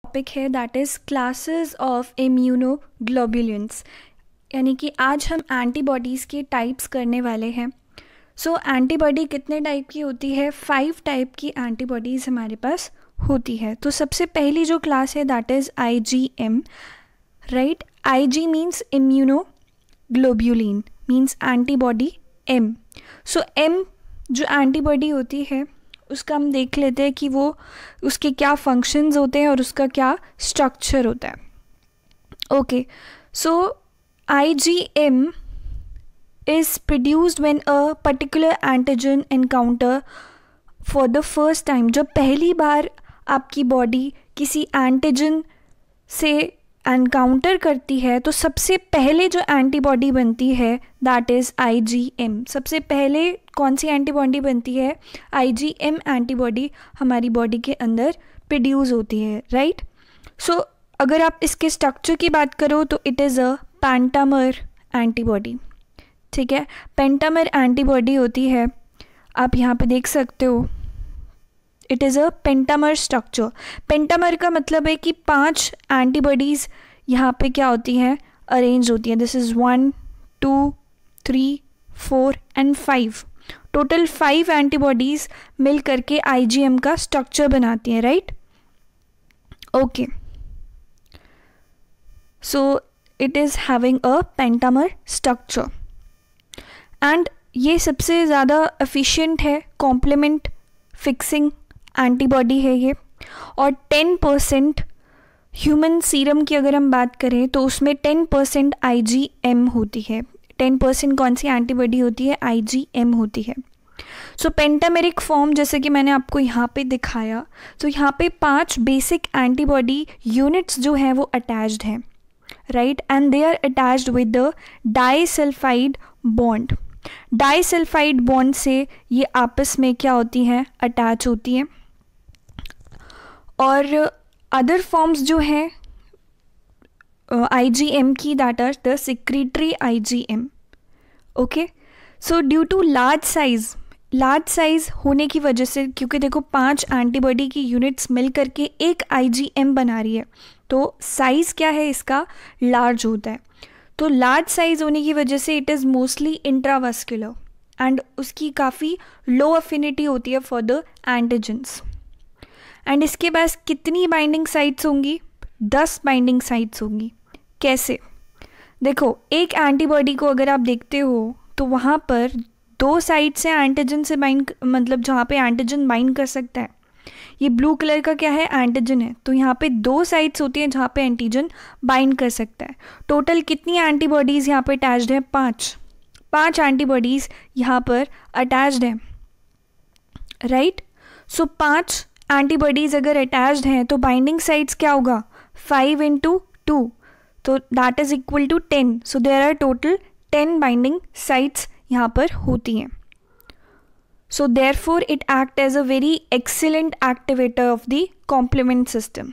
Topic है that is classes of immunoglobulins, यानी कि आज हम एंटीबॉडीज़ के टाइप्स करने वाले हैं। सो एंटीबॉडी कितने टाइप की होती है? 5 टाइप की एंटीबॉडीज़ हमारे पास होती है। तो सबसे पहली जो क्लास है that is IgM, right. IG means immunoglobulin, means antibody M। So M जो एंटीबॉडी होती है उसका हम देख लेते हैं कि वो उसके क्या फंक्शंस होते हैं और उसका क्या स्ट्रक्चर होता है। Okay, so IgM is produced when a particular antigen encounter for the first time। जब पहली बार आपकी बॉडी किसी एंटीजन से एनकाउंटर करती है तो सबसे पहले जो एंटीबॉडी बनती है दैट इज़ IgM। सबसे पहले कौन सी एंटीबॉडी बनती है? IgM एंटीबॉडी हमारी बॉडी के अंदर प्रोड्यूस होती है, राइट। सो अगर आप इसके स्ट्रक्चर की बात करो तो it is a pentamer antibody, ठीक है। पेंटामर एंटीबॉडी होती है, आप यहाँ पे देख सकते हो, it is a pentamer structure. Pentamer का मतलब है कि 5 एंटीबॉडीज़ यहाँ पे क्या होती हैं? अरेंज होती हैं। This is 1 2 3 4 and 5, total 5 antibodies मिल करके IgM का स्ट्रक्चर बनाती हैं, right. Okay, so it is having a pentamer structure and ये सबसे ज़्यादा एफिशिएंट है, कॉम्प्लीमेंट फिक्सिंग एंटीबॉडी है ये। और 10% ह्यूमन सीरम की अगर हम बात करें तो उसमें 10% IgM होती है। 10% कौन सी एंटीबॉडी होती है? IgM होती है। सो पेंटामेरिक फॉर्म जैसे कि मैंने आपको यहाँ पे दिखाया, तो यहाँ पे 5 बेसिक एंटीबॉडी यूनिट्स जो हैं वो अटैच्ड हैं, right, and they are attached with the disulphide bond. Disulphide bond से ये आपस में क्या होती हैं? अटैच होती हैं। और अदर फॉर्म्स जो हैं IgM की that are the secretory IgM। Okay, so due to large size होने की वजह से, क्योंकि देखो 5 एंटीबॉडी की यूनिट्स मिल करके एक IgM बना रही है, तो साइज़ क्या है इसका? लार्ज होता है। तो लार्ज साइज होने की वजह से it is mostly intravascular and उसकी काफ़ी लो अफिनिटी होती है फॉर द एंटीजेंस। एंड इसके पास कितनी बाइंडिंग साइट्स होंगी? 10 बाइंडिंग साइट्स होंगी। कैसे? देखो, एक एंटीबॉडी को अगर आप देखते हो तो वहाँ पर 2 साइट्स हैं एंटीजन से बाइंड, मतलब जहाँ पे एंटीजन बाइंड कर सकता है। ये ब्लू कलर का क्या है? एंटीजन है। तो यहाँ पे 2 साइट्स होती हैं जहाँ पे एंटीजन बाइंड कर सकता है। टोटल कितनी एंटीबॉडीज़ यहाँ पे अटैच्ड है? 5 एंटीबॉडीज़ यहाँ पर अटैच्ड हैं, राइट। सो 5 एंटीबॉडीज़ अगर अटैच्ड हैं तो बाइंडिंग साइट्स क्या होगा? 5 × 2, तो that is equal to 10। So there are total 10 binding sites यहाँ पर होती हैं। So therefore it acts as a very excellent activator of the complement system.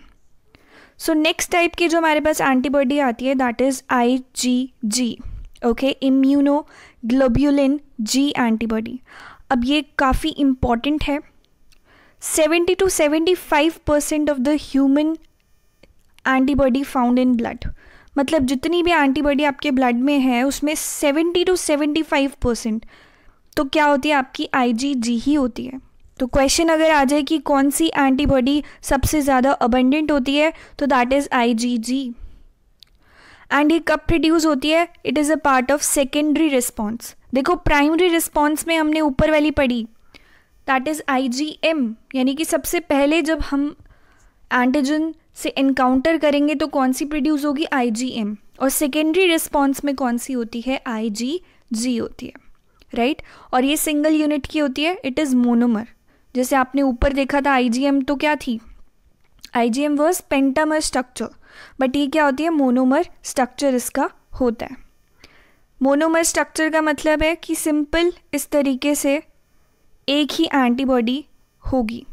So next type की जो हमारे पास एंटीबॉडी आती है that is IgG, okay, immunoglobulin G antibody. अब ये काफ़ी इम्पॉर्टेंट है। 70 to 75% of the human antibody found in blood, मतलब जितनी भी एंटीबॉडी आपके ब्लड में है उसमें 70 to 75% तो क्या होती है? आपकी IgG ही होती है। तो क्वेश्चन अगर आ जाए कि कौन सी एंटीबॉडी सबसे ज़्यादा अबंडेंट होती है तो दैट इज़ IgG। एंड ये कब प्रोड्यूस होती है? It is a part of secondary response. देखो, प्राइमरी रिस्पॉन्स में हमने ऊपर वाली पढ़ी, दैट इज़ IgM, यानी कि सबसे पहले जब हम एंटीजन से एनकाउंटर करेंगे तो कौन सी प्रोड्यूस होगी? IgM। और सेकेंडरी रिस्पॉन्स में कौन सी होती है? IgG होती है, राइट। और ये सिंगल यूनिट की होती है, इट इज़ मोनोमर। जैसे आपने ऊपर देखा था IgM तो क्या थी? IgM was pentamer structure, but ये क्या होती है? मोनोमर स्ट्रक्चर इसका होता है। मोनोमर स्ट्रक्चर का मतलब है कि सिंपल इस तरीके से एक ही एंटीबॉडी होगी,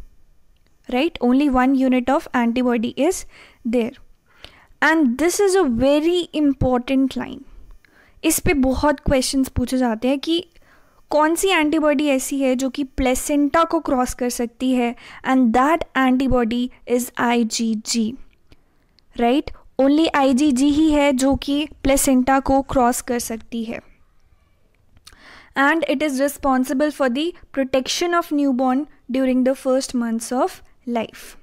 right, only 1 unit of antibody is there. And this is a very important line. इस पे बहुत क्वेश्चंस पूछे जाते हैं कि कौन सी एंटीबॉडी ऐसी है जो कि प्लेसेंटा को क्रॉस कर सकती है, and that antibody is IgG। Right. Only IgG ही है जो कि प्लेसेंटा को क्रॉस कर सकती है, and it is responsible for the protection of newborn during the first months of life.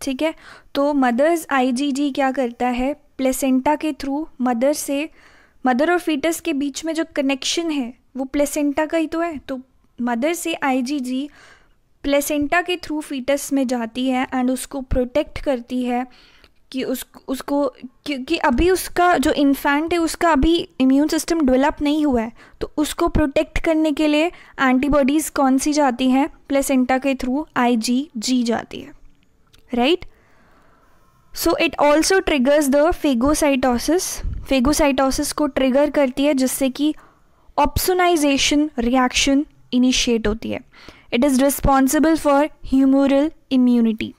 ठीक है, तो मदर्स IgG क्या करता है, प्लेसेंटा के थ्रू मदर और फीटस के बीच में जो कनेक्शन है वो प्लेसेंटा का ही तो है, तो मदर से IgG प्लेसेंटा के थ्रू फीटस में जाती है एंड उसको प्रोटेक्ट करती है कि उसको क्योंकि अभी उसका जो इन्फेंट है उसका अभी इम्यून सिस्टम डेवलप नहीं हुआ है, तो उसको प्रोटेक्ट करने के लिए एंटीबॉडीज़ कौन सी जाती हैं, प्लेसेंटा के थ्रू IgG जाती है, right. So it also triggers the phagocytosis को ट्रिगर करती है, जिससे कि ऑप्सोनाइजेशन रिएक्शन इनिशिएट होती है। It is responsible for humoral immunity.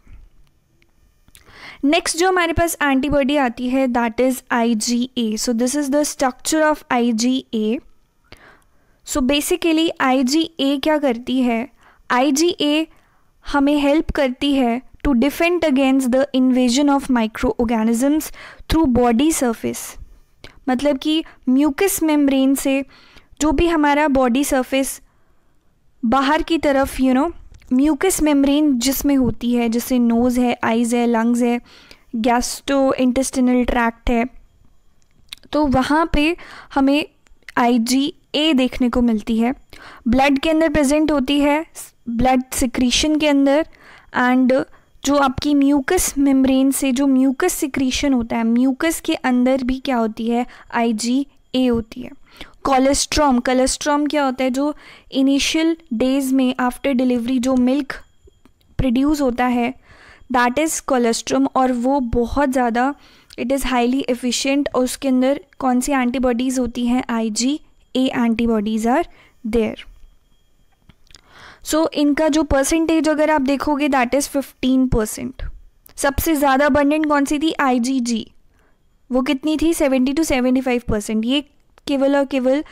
Next जो हमारे पास एंटीबॉडी आती है that is IgA। So this is the structure of IgA। So basically IgA क्या करती है, IgA हमें हेल्प करती है to defend against the invasion of micro organisms through body surface. मतलब कि म्यूकस मेम्ब्रेन से जो भी हमारा बॉडी सरफेस बाहर की तरफ म्यूकस मेम्ब्रेन जिसमें होती है, जैसे नोज़ है, आइज़ है, लंग्स है, गैस्ट्रो इंटेस्टिनल ट्रैक्ट है, तो वहाँ पे हमें IgA देखने को मिलती है। ब्लड के अंदर प्रेजेंट होती है, ब्लड सिक्रीशन के अंदर, एंड जो आपकी म्यूकस मेम्ब्रेन से जो म्यूकस सिक्रीशन होता है, म्यूकस के अंदर भी क्या होती है, IgA होती है। कोलेस्ट्रॉम क्या होता है, जो इनिशियल डेज में आफ्टर डिलीवरी जो मिल्क प्रोड्यूस होता है दैट इज़ कोलेस्ट्रॉम, और वो बहुत ज़्यादा इट इज़ हाईली एफिशिएंट, और उसके अंदर कौन सी एंटीबॉडीज़ होती हैं, IgA एंटीबॉडीज़ आर देयर। सो इनका जो परसेंटेज अगर आप देखोगे दैट इज़ 15%। सबसे ज़्यादा अबंडेंट कौन सी थी, IgG, वो कितनी थी, 70 to 75%। ये केवल और केवल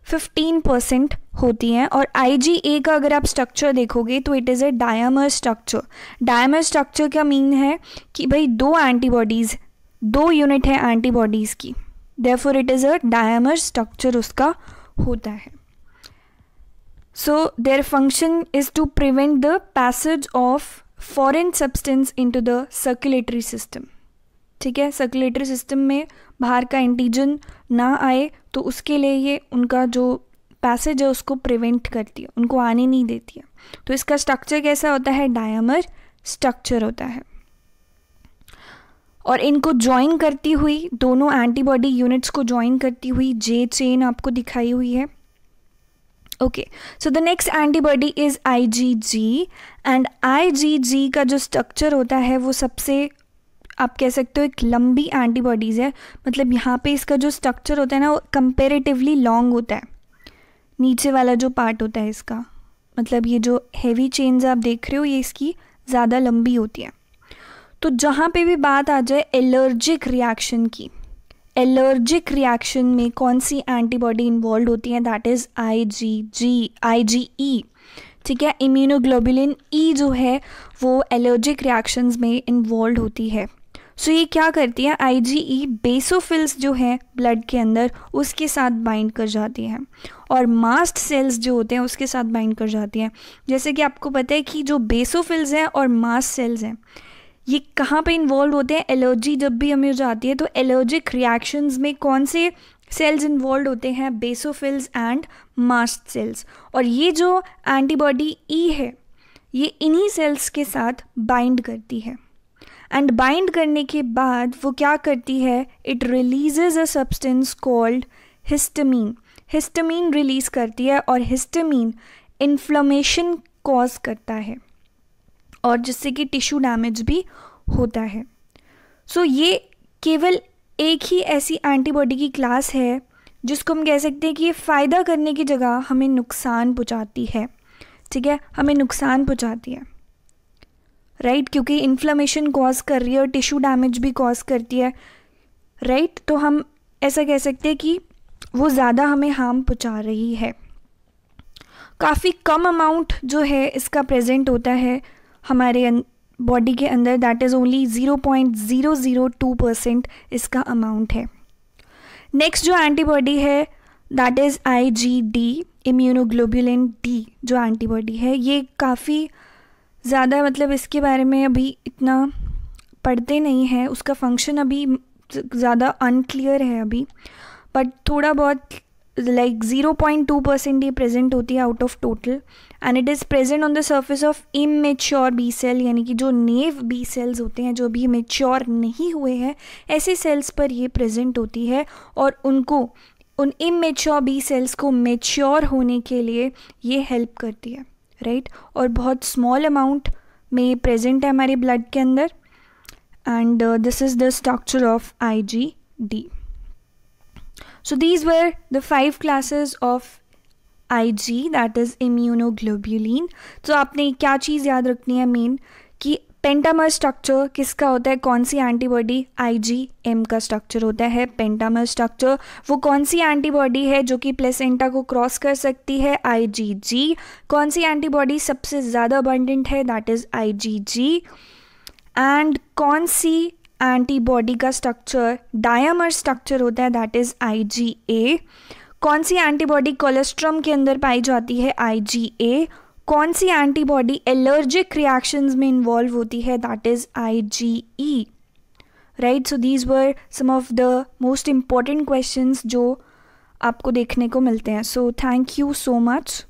15% होती हैं। और IgA का अगर आप स्ट्रक्चर देखोगे तो it is a dimer structure. Dimer structure का मीन है कि भाई दो यूनिट है एंटीबॉडीज़ की, therefore it is a dimer structure उसका होता है। So their function is to prevent the passage of foreign substance into the circulatory system. ठीक है, सर्कुलेटरी सिस्टम में बाहर का एंटीजन ना आए, तो उसके लिए ये उनका जो पैसेज है उसको प्रिवेंट करती है, उनको आने नहीं देती है। तो इसका स्ट्रक्चर कैसा होता है, डायमर स्ट्रक्चर होता है। और इनको ज्वाइन करती हुई, दोनों एंटीबॉडी यूनिट्स को ज्वाइन करती हुई J चेन आपको दिखाई हुई है। Okay, so the next antibody is IgG, and IgG का जो स्ट्रक्चर होता है वो सबसे, आप कह सकते हो, एक लंबी एंटीबॉडीज़ है। मतलब यहाँ पे इसका जो स्ट्रक्चर होता है ना वो कंपेरेटिवली लॉन्ग होता है, नीचे वाला जो पार्ट होता है इसका, मतलब ये जो हैवी चेन्स आप देख रहे हो ये इसकी ज़्यादा लंबी होती है। तो जहाँ पे भी बात आ जाए एलर्जिक रिएक्शन की, एलर्जिक रिएक्शन में कौन सी एंटीबॉडी इन्वॉल्व होती है, दैट इज़ IgE। ठीक है, इम्यूनोग्लोबुलिन E जो है वो एलर्जिक रिएक्शंस में इन्वॉल्व होती है। सो ये क्या करती है, IgE बेसोफिल्स जो है ब्लड के अंदर उसके साथ बाइंड कर जाती हैं, और मास्ट सेल्स जो होते हैं उसके साथ बाइंड कर जाती हैं। जैसे कि आपको पता है कि जो बेसोफिल्स हैं और मास्ट सेल्स हैं ये कहाँ पे इन्वॉल्व होते हैं, एलर्जी जब भी हमें हो जाती है तो एलर्जिक रिएक्शंस में कौन से सेल्स इन्वॉल्व होते हैं, बेसोफिल्स एंड मास्ट सेल्स। और ये जो एंटीबॉडी E है ये इन्हीं सेल्स के साथ बाइंड करती है, एंड बाइंड करने के बाद वो क्या करती है, it releases a substance called histamine. Histamine release करती है, और हिस्टामीन इन्फ्लेमेशन कॉज करता है, और जिससे कि टिश्यू डैमेज भी होता है। सो ये केवल एक ही ऐसी एंटीबॉडी की क्लास है जिसको हम कह सकते हैं कि ये फ़ायदा करने की जगह हमें नुकसान पहुंचाती है। ठीक है, हमें नुकसान पहुंचाती है, राइट, क्योंकि इन्फ्लेमेशन कॉज कर रही है और टिश्यू डैमेज भी कॉज करती है, राइट। तो हम ऐसा कह सकते हैं कि वो ज़्यादा हमें हार्म पहुंचा रही है। काफ़ी कम अमाउंट जो है इसका प्रेजेंट होता है हमारे बॉडी के अंदर, दैट इज़ ओनली 0.002% इसका अमाउंट है। नेक्स्ट जो एंटीबॉडी है that is IgD, immunoglobulin D जो एंटीबॉडी है, ये काफ़ी ज़्यादा मतलब इसके बारे में अभी इतना पढ़ते नहीं हैं, उसका फंक्शन अभी ज़्यादा अनक्लियर है अभी, बट थोड़ा बहुत लाइक 0.2% ये प्रेजेंट होती है out of total, and it is present on the surface of immature B cell, यानी कि जो नेव बी सेल्स होते हैं जो अभी मेच्योर नहीं हुए हैं, ऐसे सेल्स पर ये प्रेजेंट होती है, और उनको उन इमेच्योर बी सेल्स को मेच्योर होने के लिए ये हेल्प करती है, राइट। और बहुत स्मॉल अमाउंट में प्रेजेंट है हमारे ब्लड के अंदर, and this is the structure of IgD. So these were the 5 classes of Ig, that is immunoglobulin. तो आपने क्या चीज़ याद रखनी है मेन, कि पेंटामर स्ट्रक्चर किसका होता है, कौन सी एंटीबॉडी, IgM का स्ट्रक्चर होता है पेंटामर स्ट्रक्चर। वो कौन सी एंटीबॉडी है जो कि प्लेसेंटा को क्रॉस कर सकती है, IgG। कौन सी एंटीबॉडी सबसे ज़्यादा अबंडेंट है, दैट इज़ IgG। एंड कौन सी एंटीबॉडी का स्ट्रक्चर डायमर स्ट्रक्चर होता है, दैट इज़ IgA। कौन सी एंटीबॉडी कोलेस्ट्रम के अंदर पाई जाती है, IgA। कौन सी एंटीबॉडी एलर्जिक रिएक्शंस में इन्वॉल्व होती है, that is IgE, right. So these were some of the most important questions जो आपको देखने को मिलते हैं। So thank you so much.